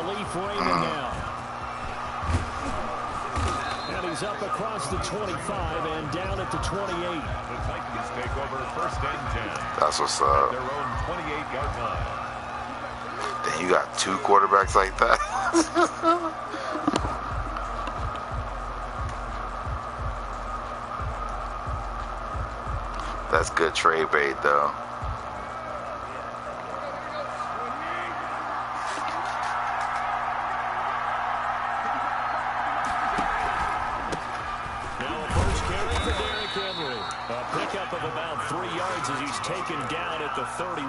now. And he's up across the 25 and down at the 28. The Titans take over first and 10. That's what's up. Their own 28-yard line. Then you got two quarterbacks like that. That's good trade bait, though. Of about 3 yards as he's taken down at the 31.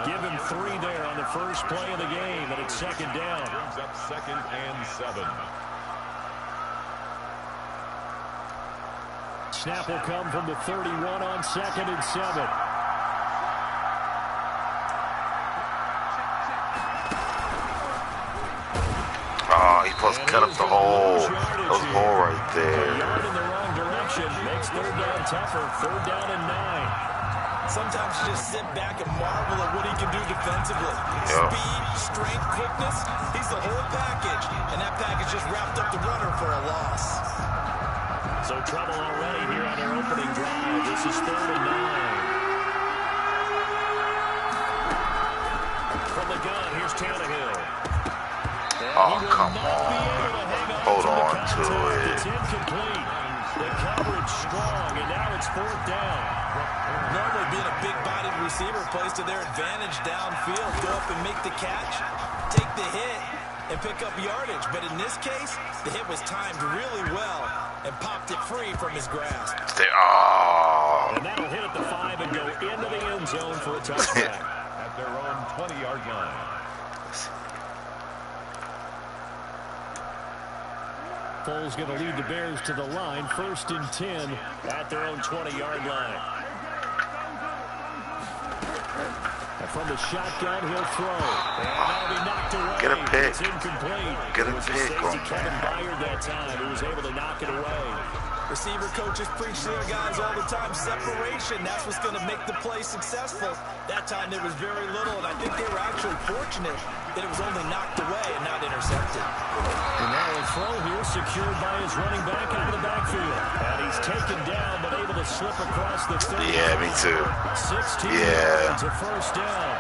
Give him 3 there on the first play of the game, and it's second down. Brings up 2nd and 7. Snap will come from the 31 on 2nd and 7. Oh, he's supposed to cut up the hole. That was a hole right there. Makes third down tougher. 3rd down and 9. Sometimes you just sit back and marvel at what he can do defensively. Yep. Speed, strength, quickness. He's the whole package. And that package just wrapped up the runner for a loss. So trouble already here on their opening drive. This is 3rd and 9. From the gun, here's Tannehill. Oh, come on. Hold on to it. It's incomplete. The coverage strong, and now it's 4th down. Normally being a big-bodied receiver plays to their advantage downfield. Go up and make the catch, take the hit, and pick up yardage. But in this case, the hit was timed really well and popped it free from his grasp. Oh. And that'll hit at the 5 and go into the end zone for a touchback. At their own 20-yard line. Foles going to lead the Bears to the line. 1st and 10 at their own 20-yard line. And from the shotgun, he'll throw. And that'll be knocked away. Get a pick. It's incomplete. Get a pick. Kevin Byard that time, who was able to knock it away. Receiver coaches preach to their guys all the time. Separation, that's what's going to make the play successful. That time there was very little, and I think they were actually fortunate that it was only knocked away and not intercepted. And now a throw here secured by his running back out of the backfield. And he's taken down, but able to slip across the 30. Yeah, me too. 16 yeah. To first down.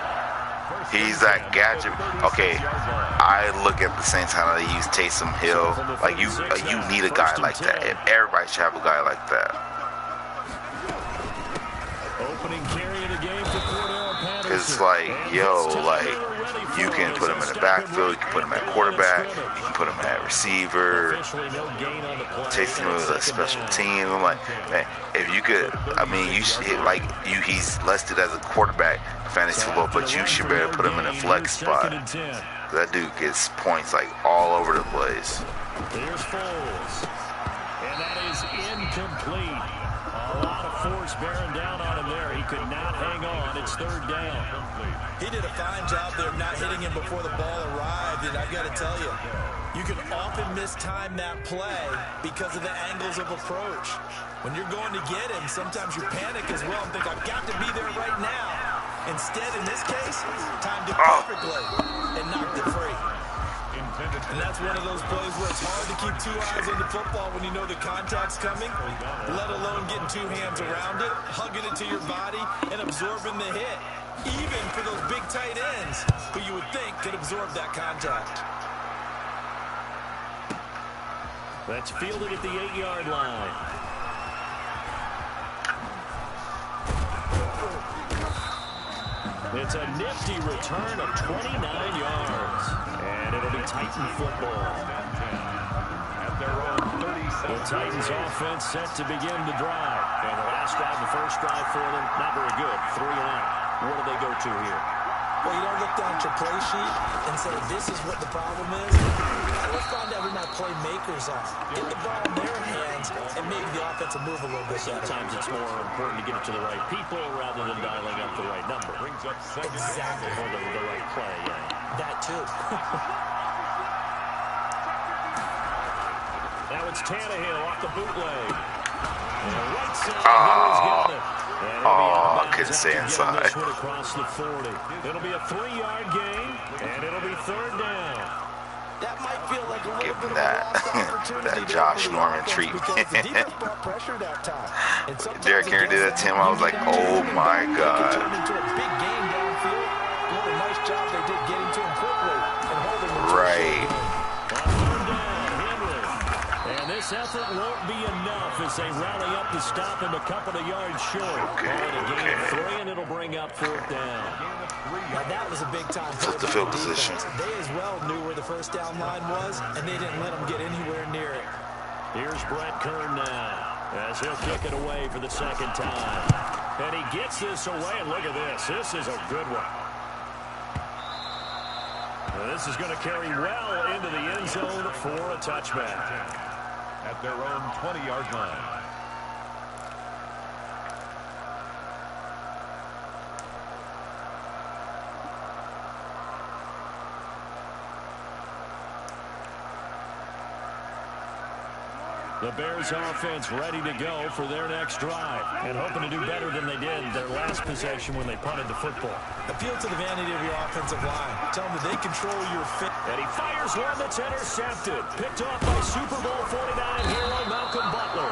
He's that gadget. Okay, I look at the same time they use Taysom Hill. Like you need a guy like that. Everybody should have a guy like that. Opening carry of the game for Cordell Patterson. It's like, yo, like you can put him in the backfield, you can put him at quarterback, you can put him at receiver. Taysom Hill is a special team. I'm like, man, if you could, I mean, you should like you. He's listed as a quarterback. Fantasy football, but you should better put him in a flex spot. That dude gets points like all over the place. There's Foles, and that is incomplete. A lot of force bearing down on him there. He could not hang on. It's 3rd down. He did a fine job there not hitting him before the ball arrived, and I got to tell you, you can often mistime that play because of the angles of approach. When you're going to get him, sometimes you panic as well and think, I've got to be there right now. Instead, in this case, timed it perfectly and knocked it free. And that's one of those plays where it's hard to keep 2 eyes on the football when you know the contact's coming, let alone getting 2 hands around it, hugging it to your body, and absorbing the hit. Even for those big tight ends who you would think could absorb that contact. That's fielded at the 8-yard line. It's a nifty return of 29 yards. And it'll be Titan football. The Titans offense set to begin the drive. And the last drive, the first drive for them, not very good. 3 and out. What do they go to here? Well, you don't look down at your play sheet and say, this is what the problem is. Let's find out who my playmakers are. Get the ball in their hands and maybe the offense will move a little bit better. Sometimes it's more important to get it to the right people rather than dialing up the right number. Exactly. Or the right play, yeah. That too. Now it's Tannehill off the bootleg. And right side, he's got it. Oh, I couldn't stay inside. Across the 40. It'll be a 3-yard gain, and it'll be third down. That might feel like a little Give bit him of a that. lost opportunity That there Josh for the Norman offense treatment. because the defense brought pressure that time. And sometimes Derrick Henry did that to him. I was like, oh my It God. turned into a big game downfield. What a nice job they did getting to him quickly and holding him to a short Right. gain. On third down, Henry. And this effort won't be enough as they rally up to stop him a couple of yards short. Okay, A gain of okay. 3, and it'll bring up fourth down. Now that was a big time Flip play the by field the position. defense. They as well knew where the first down line was, and they didn't let them get anywhere near it. Here's Brett Kern now as he'll kick it away for the second time. And he gets this away, and look at this. This is a good one. Now, this is going to carry well into the end zone for a touchback. At their own 20-yard line. The Bears offense ready to go for their next drive and hoping to do better than they did their last possession when they punted the football. Appeal to the vanity of your offensive line. Tell them that they control your fit. And he fires one that's intercepted. Picked off by Super Bowl 49 hero Malcolm Butler.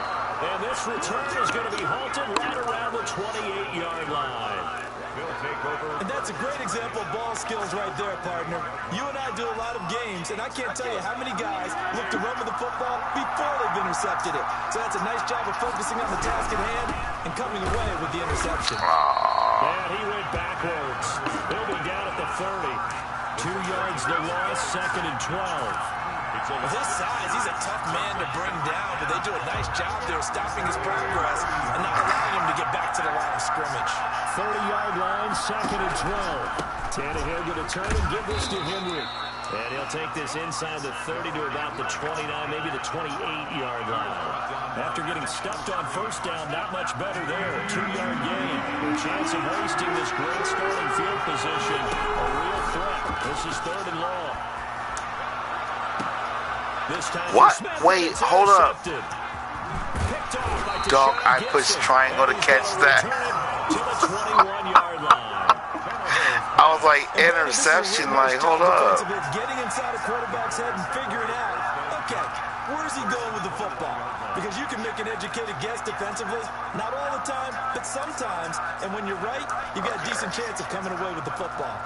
And this return is going to be halted right around the 28-yard line. He'll take over. And that's a great example of ball skills right there, partner. You and I do a lot of games, and I can't tell you how many guys look to run with the football before they've intercepted it. So that's a nice job of focusing on the task at hand and coming away with the interception. And he went backwards. He'll be down at the 30. 2 yards the loss, second and 12. With his size, he's a tough man to bring down, but they do a nice job there stopping his progress and not allowing him to get back to the line of scrimmage. 30-yard line, second and 12. Tannehill going to turn and give this to Henry. And he'll take this inside the 30 to about the 29, maybe the 28-yard line. After getting stuffed on first down, not much better there. A 2-yard gain. A chance of wasting this great starting field position. A real threat. This is third and long. This time What? Smith, Wait, it's hold up. intercepted. Picked off by Dog, Deshaun I Gibson. pushed triangle to catch And they'll that. return it to the 21-yard line. I was like, interception, like, hold up. Getting inside a quarterback's head and figuring out, okay, where's he going with the football? Because you can make an educated guess defensively, not all the time, but sometimes. And when you're right, you've got a decent chance of coming away with the football.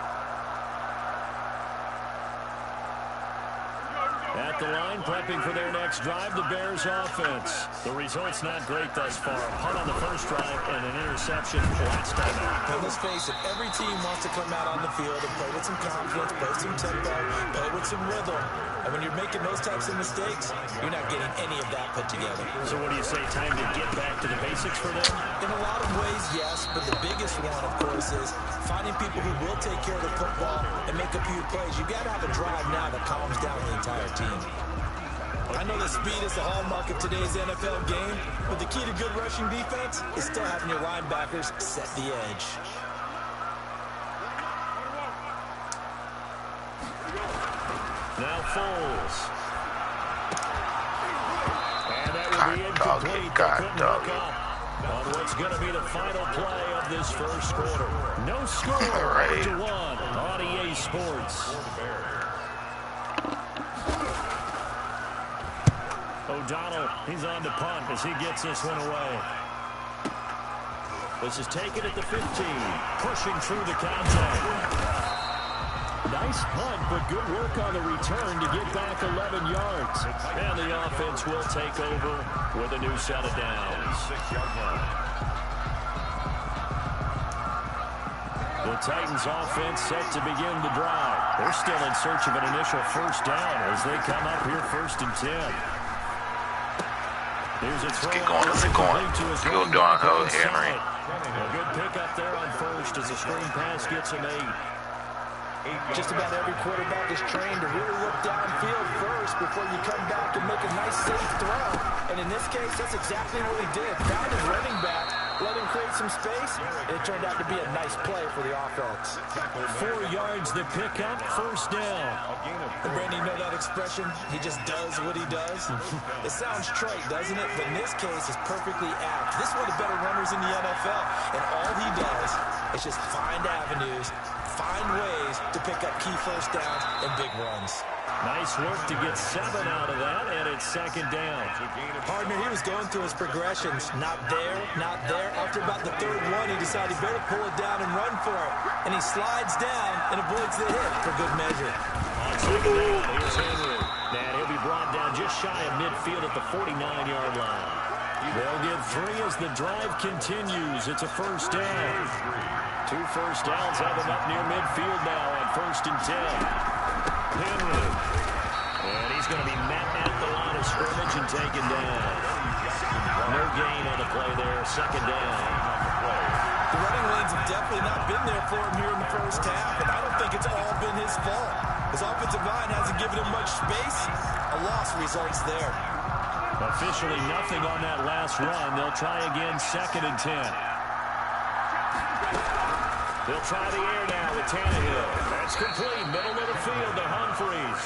At the line, prepping for their next drive, the Bears offense. The result's not great thus far. A punt on the first drive and an interception last time out. But let's face it, every team wants to come out on the field and play with some confidence, play some tempo, play with some rhythm. And when you're making those types of mistakes, you're not getting any of that put together. So what do you say, time to get back to the basics for them? In a lot of ways, yes, but the biggest one, of course, is finding people who will take care of the football and make a few plays. You've got to have a drive now that calms down the entire team. I know that speed is the hallmark of today's NFL game, but the key to good rushing defense is still having your linebackers set the edge. Now Foles. And that will be incomplete. God, They couldn't dog. hook up on what's going to be the final play of this first quarter. No score, Right. 8-1 on EA Sports. O'Donnell, he's on to punt as he gets this one away. This is taken at the 15, pushing through the contact. Nice punt, but good work on the return to get back 11 yards. And the offense will take over with a new set of downs. 6-yard line. The Titans offense set to begin the drive. They're still in search of an initial first down as they come up here first and 10. Here's a throw. Keep going, let's keep going. Go downhill, Henry. A good pickup there on first as the screen pass gets him 8. Just about every quarterback is trained to really look downfield first before you come back and make a nice safe throw. And in this case, that's exactly what he did. Found his running back, let him create some space, and it turned out to be a nice play for the offense. 4 yards the pickup, first down. And Brandon, you know that expression? He just does what he does. It sounds trite, doesn't it? But in this case, it's perfectly apt. This is one of the better runners in the NFL, and all he does is just find avenues, find ways to pick up key first downs and big runs. Nice work to get 7 out of that, and it's second down. Partner, he was going through his progressions. Not there, not there. After about the third one, he decided he better pull it down and run for it. And he slides down and avoids the hit for good measure. On second down, here's Henry. And he'll be brought down just shy of midfield at the 49-yard line. They'll get 3 as the drive continues. It's a first down. 2 first downs have him up near midfield now on 1st and 10. Henry. And he's going to be met at the line of scrimmage and taken down. No gain on the play there. Second down. The running lanes have definitely not been there for him here in the first half, and I don't think it's all been his fault. His offensive line hasn't given him much space. A loss results there. Officially nothing on that last run. They'll try again, 2nd and 10. They'll try the air now with Tannehill. That's complete. Middle of the field to Humphreys.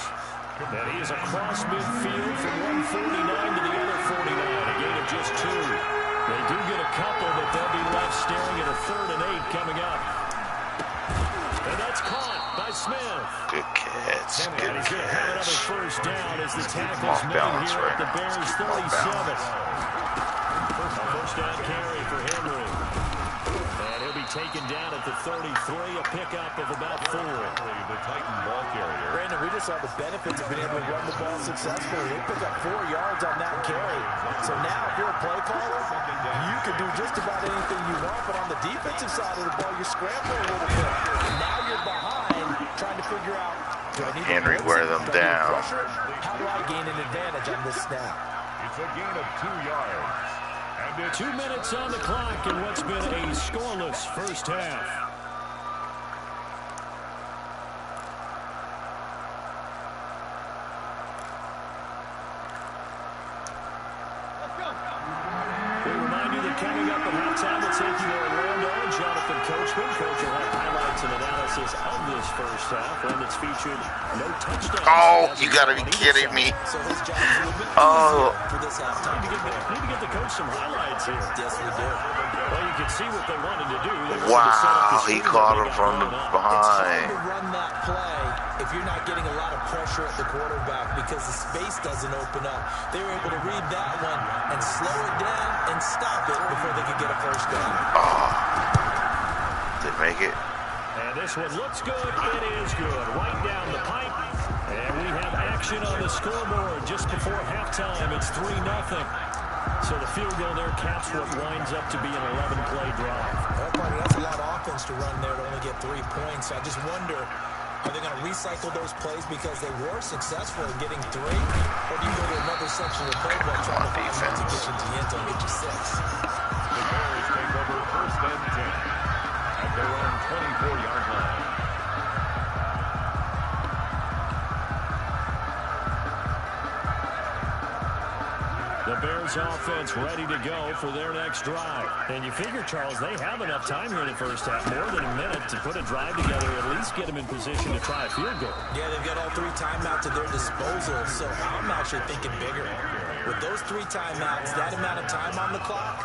And he is across midfield from 149 to the other 49. A gain of just 2. They do get a couple, but they'll be left staring at a 3rd and 8 coming up. And that's caught by Smith. Good catch. And Good he's going to have another catch. first down as the tackle's Off made balance here right at the now. Bears' 37. First down carry for Henry. And he'll be taken down at the 33, a pickup of about 4. The Titan ball carrier. Brandon, we just saw the benefits of being able to run the ball successfully. They pick up 4 yards on that carry. So now, if you're a play caller, you can do just about anything you want. But on the defensive side of the ball, you're scrambling a little bit. Now you're behind, trying to figure out, do I need Henry wear them down. How do I gain an advantage on this snap? It's a gain of 2 yards. And 2 minutes on the clock in what's been a scoreless first half. We remind you that coming up at halftime, we'll take you to Orlando and Jonathan Coachman. Coach will have highlights and analysis of this first half, one that's featured no touchdowns. Oh, you gotta be kidding me. So his job is a little bit Oh. easier for this halftime. Need to get the coach some highlights here. Yes, we do. Well, you can see what they wanted to do. They wanted to set up Wow, the he screen caught and him they from got blown up. It's hard behind. to run that play if you're not getting a lot of pressure at the quarterback because the space doesn't open up. They were able to read that one and slow it down and stop it before they could get a first down. Oh. Did make it? And this one looks good. It is good. Right down the pipe. And we have action on the scoreboard just before halftime. It's 3-0. So the field goal there caps what winds up to be an 11-play drive. Well, partner, that's a lot of offense to run there to only get 3 points. So I just wonder, are they going to recycle those plays because they were successful in getting 3? Or do you go to another section of the playbook trying to find one to get you to the end zone, get you 6? the Bears take over 1st and 10 at their own 24-yard line. The Bears offense ready to go for their next drive. And you figure, Charles, they have enough time here in the first half, more than a minute, to put a drive together, at least get them in position to try a field goal. Yeah, they've got all 3 timeouts at their disposal, so I'm actually thinking bigger. With those 3 timeouts, that amount of time on the clock,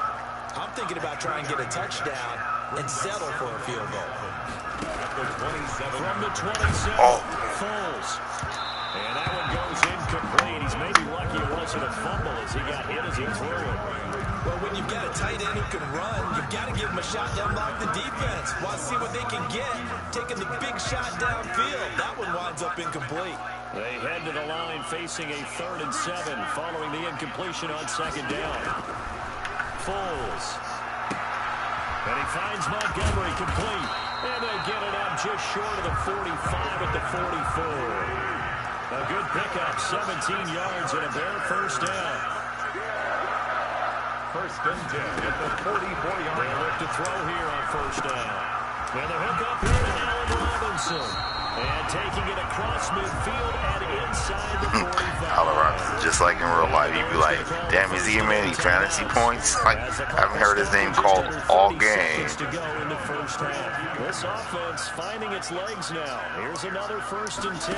I'm thinking about trying to get a touchdown and settle for a field goal. From the 27, Foles. And that one goes incomplete. He's maybe lucky it wasn't a fumble as he got hit as he threw it. Well, when you've got a tight end who can run, you've got to give him a shot to unlock the defense. Want to see what they can get, taking the big shot downfield. That one winds up incomplete. They head to the line facing a 3rd and 7 following the incompletion on 2nd down. Foles. And he finds Montgomery complete. And they get it up just short of the 45 at the 44. A good pickup, 17 yards and a Bear first down. 1st and 10 at the 44-yard line. They look to throw here on 1st down. And the hook up here to Allen Robinson. And taking it across midfield and inside the 45. Allen Robinson, just like in real life, you'd be like, damn, is he getting any fantasy points? Like, I haven't heard his name called all game. To go in the first half. This offense finding its legs now. Here's another 1st and 10.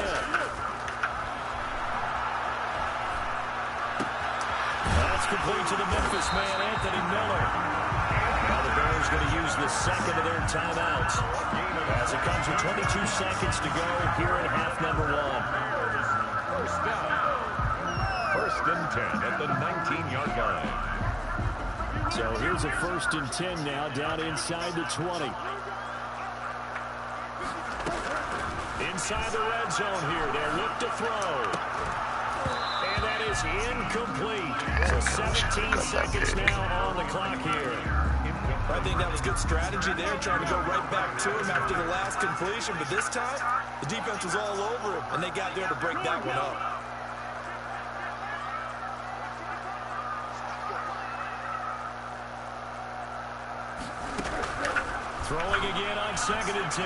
That's complete to the Memphis man, Anthony Miller. Now the Bears going to use the second of their timeouts as it comes with 22 seconds to go here in half number 1. First down. 1st and 10 at the 19-yard line. So here's a 1st and 10 now down inside the 20. Inside the red zone here. They'll look to throw. And that is incomplete. So 17 seconds now on the clock here. I think that was good strategy there, trying to go right back to him after the last completion. But this time, the defense was all over him, and they got there to break that one up. Throwing again on 2nd and 10.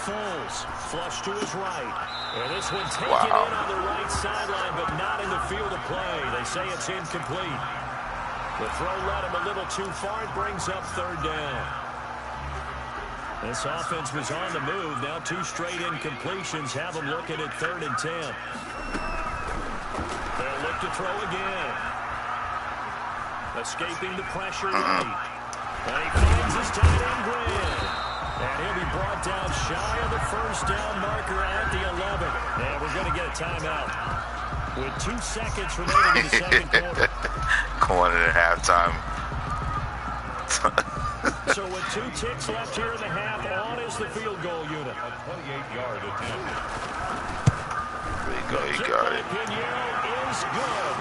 Foles, flush to his right. And this one taken in on the right sideline, but not in the field of play. They say it's incomplete. The throw led him a little too far. It brings up 3rd down. This offense was on the move. Now 2 straight incompletions have them looking at 3rd and 10. They'll look to throw again. Escaping the pressure right. And he finds his tight end Grant. And he'll be brought down shy of the 1st down marker at the 11. And we're going to get a timeout with 2 seconds remaining in the 2nd quarter. Going into halftime. So with 2 ticks left here in the half, on is the field goal unit. A 28-yard attempt. There you go, you got it. Pinheiro is good.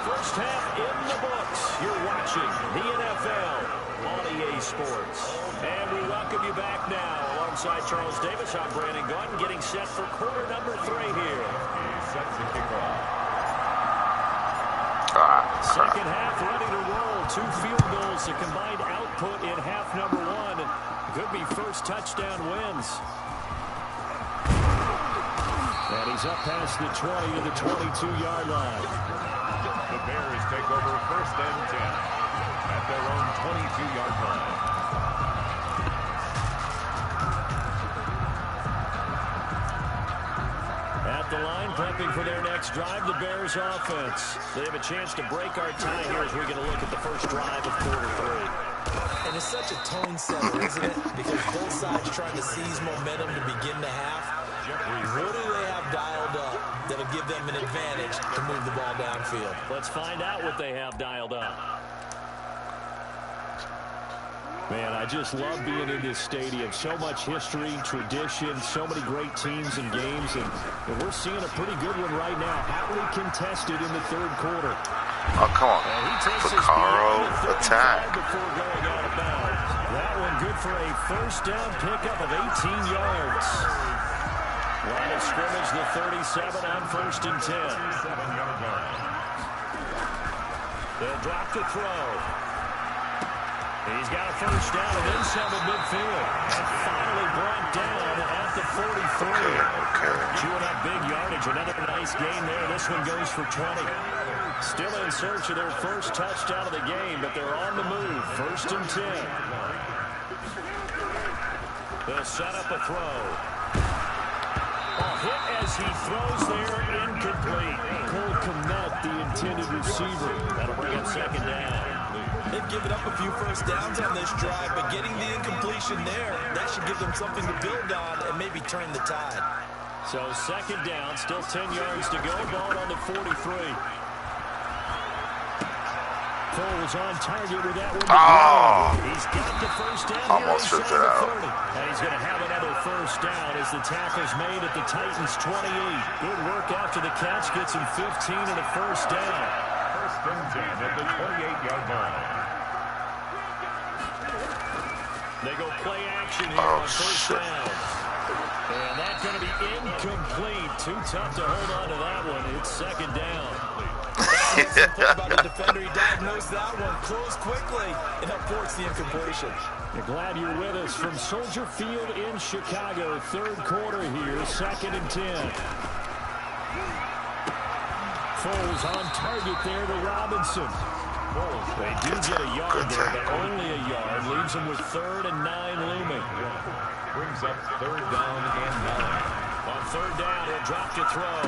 First half in the books. You're watching the NFL on EA Sports. And we welcome you back now. Alongside Charles Davis, I'm Brandon Gaudin, getting set for quarter number 3 here. He sets the kickoff. Second half ready to roll. 2 field goals. The combined output in half number 1. Could be first touchdown wins. And he's up past the 20 to the 22-yard line. The Bears take over 1st and 10 at their own 22-yard line. At the line, prepping for their next drive, the Bears offense. They have a chance to break our tie here as we get a look at the first drive of quarter 3. And it's such a tone setter, isn't it? Because both sides trying to seize momentum to begin the half. What do they have dialed up that'll give them an advantage to move the ball downfield? Let's find out what they have dialed up. Man, I just love being in this stadium. So much history, tradition, so many great teams and games, and we're seeing a pretty good one right now. Hotly contested in the 3rd quarter. Oh, come on. Vaccaro attack. Before going out of bounds. That one good for a 1st down pickup of 18 yards. Line of scrimmage, the 37 on 1st and 10. 7-yard line. They'll drop the throw. He's got a 1st down and then some at midfield. And finally brought down at the 43. Chewing up big yardage. Another nice gain there. This one goes for 20. Still in search of their first touchdown of the game, but they're on the move. 1st and 10. They'll set up a throw. Hit as he throws there, incomplete. Cole Kmet, the intended receiver. That'll bring up 2nd down. They've given up a few 1st downs on this drive, but getting the incompletion there, that should give them something to build on and maybe turn the tide. So 2nd down, still 10 yards to go. Ball on the 43. Foles on target with that one. He's got the 1st down. Almost ripped it out. And he's going to have another 1st down as the tackle's made at the Titans' 28. Good work after the catch. Gets him 15 and a 1st down. 1st and 10 at the 28-yard line. They go play action here on 1st down. And that's going to be incomplete. Too tough to hold on to that one. It's 2nd down. Something about a defender, he diagnosed that one, closed quickly, and helped force the incompletion. You're glad you're with us from Soldier Field in Chicago. Third quarter here, 2nd and 10. Foles on target there to Robinson. They do get a yard there, but only a yard. Leaves them with 3rd and 9 looming. Brings up 3rd down and 9. On 3rd down, he'll drop to throw.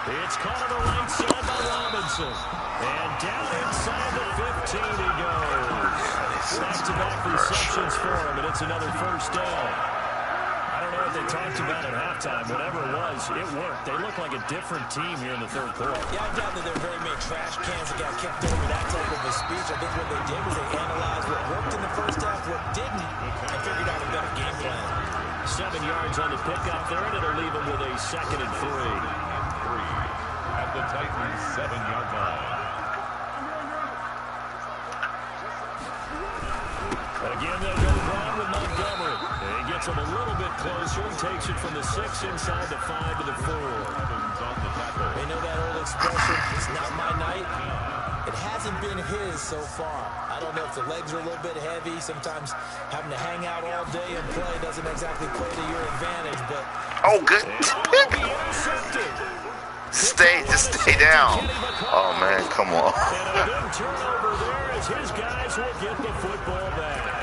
It's caught on the right side by Robinson. And down inside the 15 he goes. Back-to-back receptions for him, and it's another 1st down. I don't know what they talked about at halftime. Whatever it was, it worked. They look like a different team here in the 3rd quarter. Yeah, I doubt that there are very many trash cans that got kicked over that type of a speech. I think what they did was they analyzed what worked in the first half, what didn't, and figured out a better game plan. 7 yards on the pickup there, and it'll leave them with a 2nd and 3. At the Titans' 7-yard line. Again, they'll go wrong with Montgomery. He gets him a little bit closer and takes it from the 6 inside the 5 to the 4. They know that old expression, it's not my night. It hasn't been his so far. I don't know if the legs are a little bit heavy. Sometimes having to hang out all day and play doesn't exactly play to your advantage, but... Oh, good. Just stay down. Oh, man, come on. And a big turnover there as his guys will get the football back.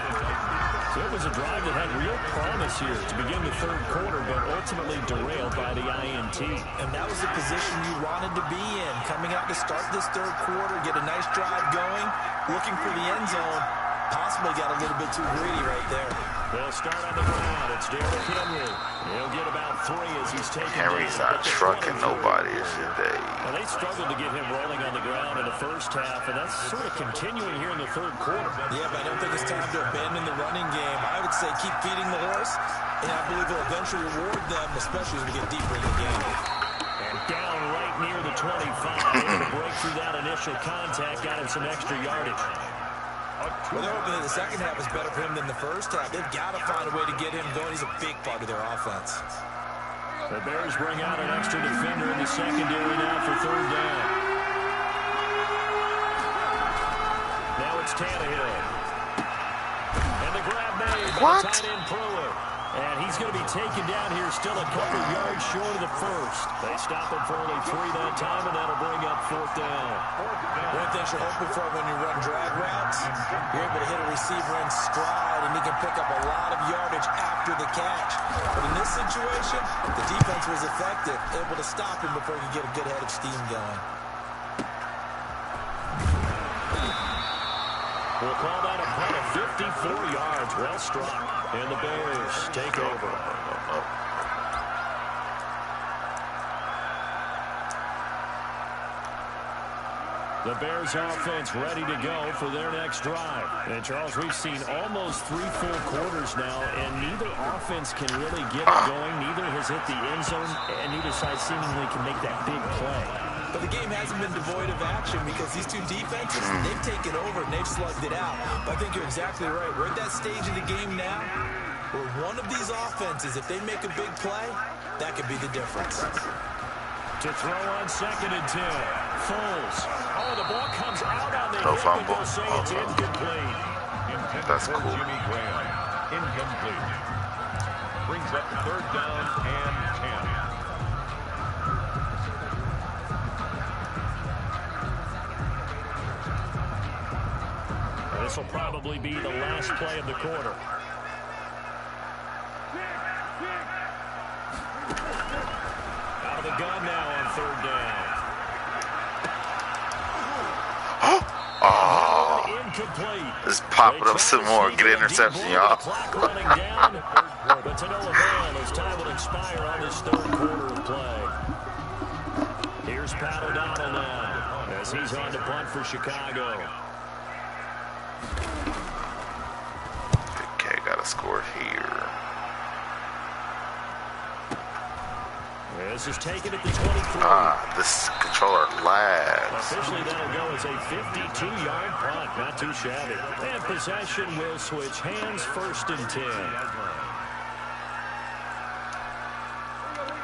So it was a drive that had real promise here to begin the 3rd quarter, but ultimately derailed by the INT. And that was the position you wanted to be in. Coming out to start this 3rd quarter, get a nice drive going, looking for the end zone. Possibly got a little bit too greedy right there. They'll start on the ground. It's Derrick Henry. He'll get about 3 as he's taken. Henry's not trucking nobody today. Well, they struggled to get him rolling on the ground in the first half, and that's sort of continuing here in the 3rd quarter. Yeah, but I don't think it's time to abandon the running game. I would say keep feeding the horse, and I believe it'll eventually reward them, especially as we get deeper in the game. And down right near the 25. Able to break through that initial contact, got him some extra yardage. Well, they're hoping that the second half is better for him than the first half. They've got to find a way to get him going. He's a big part of their offense. The Bears bring out an extra defender in the secondary now for 3rd down. Now it's Tannehill. And the grab made by tight end Pruitt. And he's going to be taken down here still a couple yards short of the 1st. They stop him for only 3 that time, and that'll bring up 4th down. One thing you're hoping for when you run drag routes, you're able to hit a receiver in stride, and he can pick up a lot of yardage after the catch. But in this situation, the defense was effective, able to stop him before he could get a good head of steam going. We'll call that a punt of 54 yards. Well struck. And the Bears take over. The Bears offense ready to go for their next drive. And Charles, we've seen almost 3 full quarters now, and neither offense can really get it going. Neither has hit the end zone, and neither side seemingly can make that big play. But the game hasn't been devoid of action because these two defenses, they've taken over and they've slugged it out. But I think you're exactly right. We're at that stage of the game now where one of these offenses, if they make a big play, that could be the difference. To throw on 2nd and 10. Foles. Oh, the ball comes out on the no hit, fumble. but they'll say it's incomplete. That's cool. Jimmy Graham. Incomplete. Brings up 3rd down and 10. This will probably be the last play of the quarter. Out of the gun now on 3rd down. Oh, Incomplete. let's pop it up some more. Get an interception, y'all. But to no avail as time will expire on this 3rd quarter of play. Here's Pat O'Donnell now as he's on to punt for Chicago. Okay, got to score here. This is taken at the 23. This controller lags. Officially, that'll go as a 52-yard punt. Not too shabby. And possession will switch hands, 1st and 10.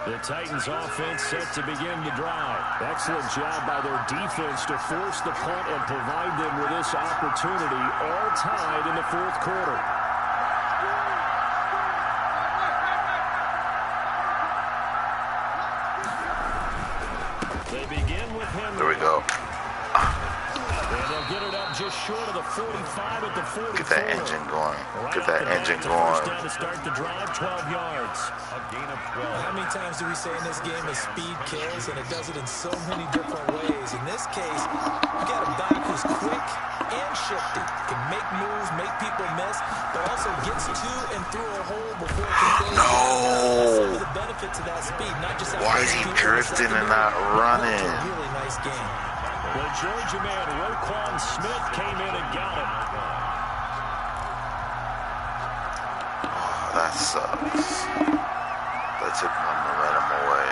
The Titans offense set to begin the drive. Excellent job by their defense to force the punt and provide them with this opportunity, all tied in the fourth quarter. They begin with Henry. There we go. And they'll get it up just short of the 45 at the 44. Get that engine going. Right Get that engine going. First down to start the drive, 12 yards. A gain of 12. How many times do we say in this game that speed kills, and it does it in so many different ways? In this case, you got a back who's quick and shifty, can make moves, make people miss, but also gets to and through a hole before it can close. No. Some of the benefits of that speed, not just Why is he drifting and not running? Really nice game. The Georgia man, Roquan Smith, came in and got him. Oh, that sucks. That took my momentum away.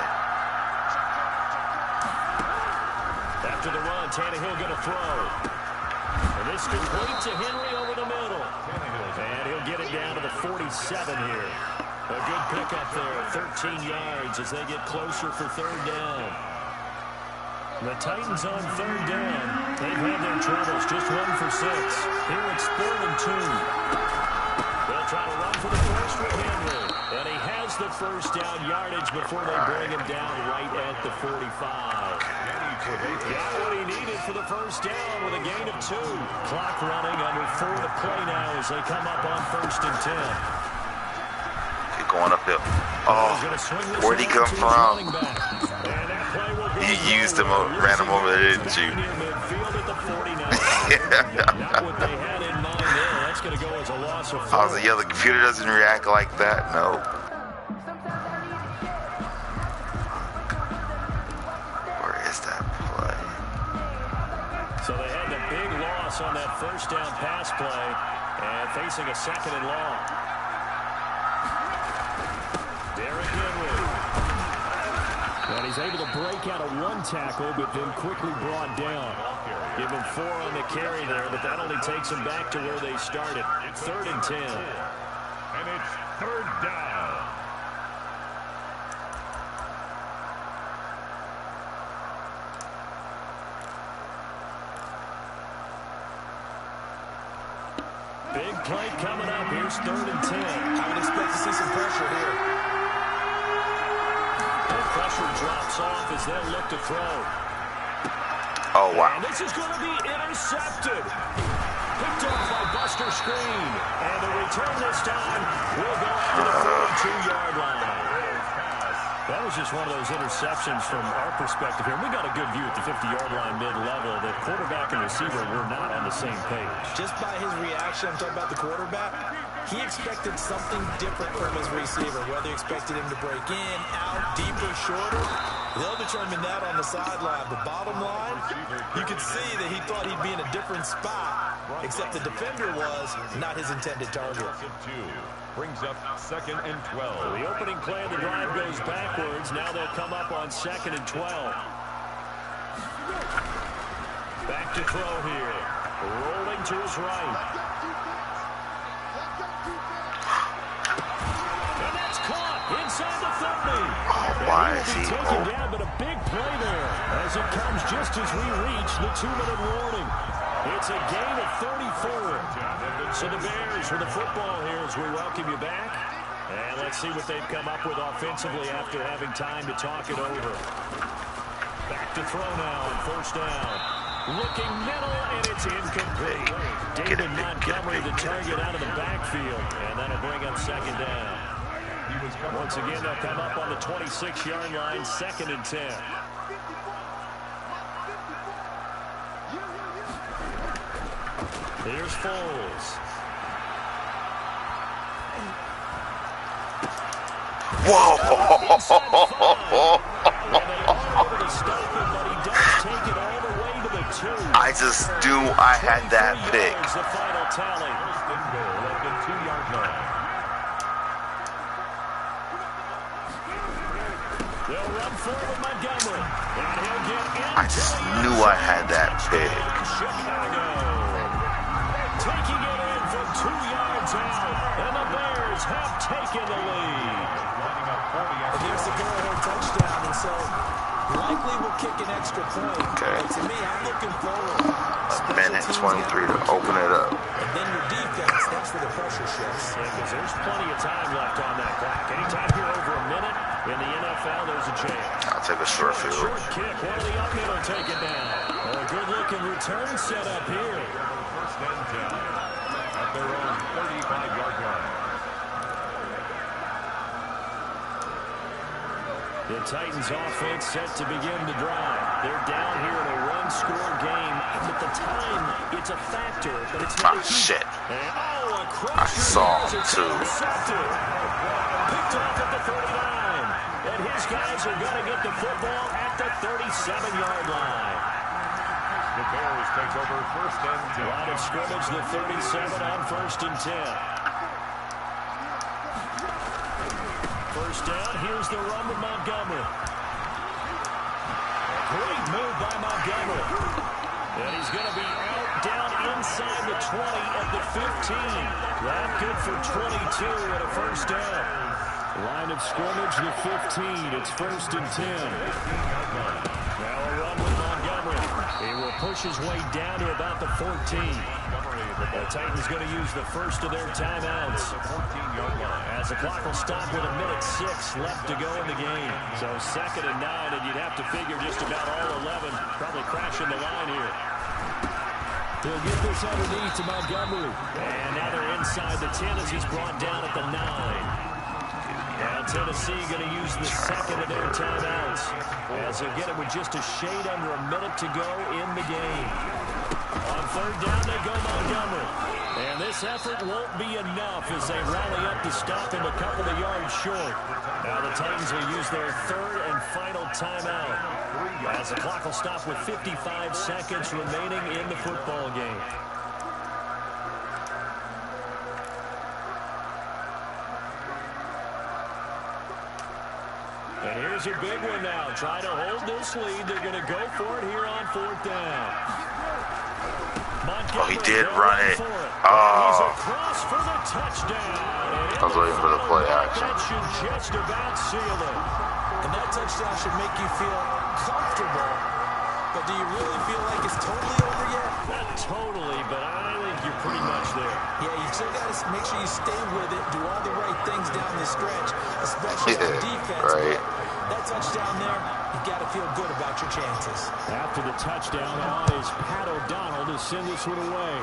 After the run, Tannehill going to throw. And this complete to Henry over the middle. And he'll get it down to the 47 here. A good pickup there, 13 yards as they get closer for third down. The Titans on third down. They've had their troubles, just 1 for 6. Here it's 4th and 2. They'll try to run for the first with Henry. And he has the first down yardage before they bring him down right at the 45. Got what he needed for the first down with a gain of 2. Clock running under 4 to play now as they come up on 1st and 10. Keep going uphill. Oh, where'd he come from? You used him, ran him over there, didn't you? I was like, yeah, the computer doesn't react like that. No. Where is that play? So they had the big loss on that first down pass play and facing a 2nd and long. Derrick Henry. And he's able to break out of 1 tackle, but then quickly brought down. Give him 4 on the carry there, but that only takes him back to where they started. 3rd and 10. And it's 3rd down. Big play coming up. Here's 3rd and 10. I would expect to see some pressure here. The pressure drops off as they'll look to throw. Oh, wow. And this is going to be intercepted. Picked off by Buster Screen. And the return this time will go out to the 42-yard line. That was just one of those interceptions from our perspective here. We got a good view at the 50-yard line mid-level. The quarterback and receiver were not on the same page. Just by his reaction, I'm talking about the quarterback, he expected something different from his receiver, whether he expected him to break in, out, deeper, shorter. They'll determine that on the sideline. The bottom line, you could see that he thought he'd be in a different spot, except the defender was not his intended target. Brings up 2nd and 12. The opening play of the drive goes backwards. Now they'll come up on 2nd and 12. Back to throw here. Rolling to his right. And that's caught inside the 30. Oh, why is he taken down, but a big play there as it comes just as we reach the 2-minute warning. It's a gain of 34. So the Bears with the football here as we welcome you back. And let's see what they've come up with offensively after having time to talk it over. Back to throw now on 1st down. Looking middle, and it's incomplete. David Montgomery, the target out of the backfield. And that'll bring up 2nd down. Once again, they'll come up on the 26-yard line, 2nd and 10. Here's Foles. Whoa! I just knew I had that pick. The final tally. They'll run forward Montgomery. I just knew I had that pick. Chicago. Taking it in from 2 yards out. And the Bears have taken the lead. Against the so likely we'll kick an extra point. Okay. But to me, I'm looking forward. A minute 23 to open it up. And then your defense, that's where the pressure shifts. Yeah, because there's plenty of time left on that clock. Anytime you're over a minute in the NFL, there's a chance. I'll take a short field. Short kick. One of the up men will take it down. A good-looking return set up here. First and 10 at their own 35-yard line. The Titans offense set to begin to drive. They're down here in a one-score game. And at the time, it's a factor, but it's not. Ah, shit. And, I saw him, too. Picked off at the 39. And his guys are going to get the football at the 37-yard line. The Bears take over first and 10. Line of scrimmage, the 37 on first and 10. First down, here's the run with Montgomery. Great move by Montgomery. And he's going to be out down inside the 20 at the 15. That good for 22 and a first down. Line of scrimmage, the 15. It's first and 10. Now a run with Montgomery. He will push his way down to about the 14. The Titans going to use the first of their timeouts. As the clock will stop with a minute 6 left to go in the game. So second and 9, and you'd have to figure just about all 11 probably crashing the line here. He'll get this underneath to Montgomery. And now they're inside the 10 as he's brought down at the 9. Now Tennessee going to use the second of their timeouts as they'll get it with just a shade under a minute to go in the game. On third down, they go Montgomery. And this effort won't be enough as they rally up to stop him a couple of yards short. Now the Titans will use their third and final timeout as the clock will stop with 55 seconds remaining in the football game. And here's a big one now. Try to hold this lead. They're going to go for it here on fourth down. Oh, he did run it. Oh. I was waiting for the play action. That should just about seal it. And that touchdown should make you feel comfortable. But do you really feel like it's totally over yet? Not totally, but I think you're pretty much there. Yeah, you still got to make sure you stay with it, do all the right things down the stretch, especially on defense. Right. That touchdown there, you got to feel good about your chances. After the touchdown on is Pat O'Donnell to send this one away.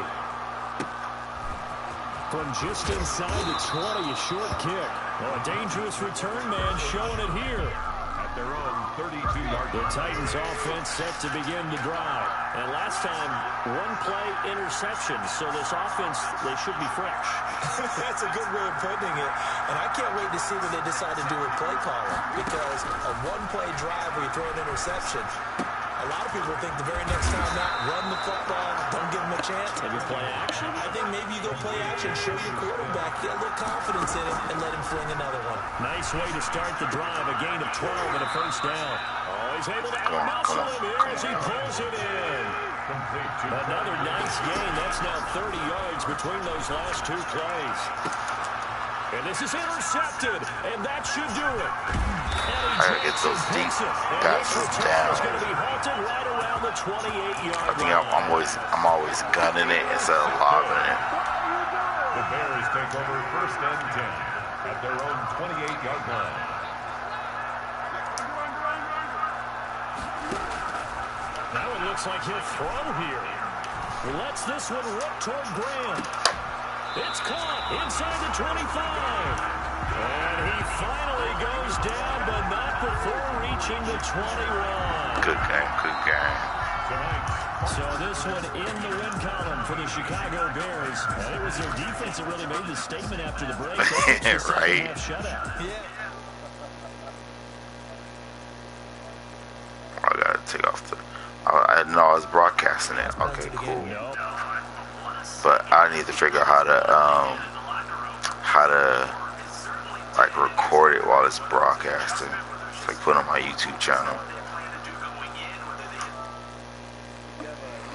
From just inside the 20, a short kick. Oh, a dangerous return man showing it here. At their own 32-yard The Titans offense set to begin to drive. And last time, one play interception. So this offense, they should be fresh. That's a good way of putting it. And I can't wait to see what they decide to do with play calling. Because a one-play drive where you throw an interception, a lot of people think the very next time not run the football, don't give them a chance. Maybe play action. I think maybe you go play action, show your quarterback, get a little confidence in him, and let him fling another one. Nice way to start the drive. A gain of 12 and a first down. Oh, he's able to out-muscle him here as he pulls it in. Another nice gain. That's now 30 yards between those last two plays. And this is intercepted, and that should do it. I gotta get those deep passes down. Right around the 28-yard I think I'm always gunning it instead of lobbing it. The Bears take over first and 10 at their own 28-yard line. Now it looks like he'll throw here. Lets this one rip toward Graham. It's caught inside the 25. And he finally goes down, but not before reaching the 21. Good game, good game. So this one in the win column for the Chicago Bears. And it was their defense that really made the statement after the break. Right. Yeah. I gotta take off the... I didn't know I was broadcasting it. Okay, cool. But I need to figure out how to like record it while it's broadcasting. Like put it on my YouTube channel.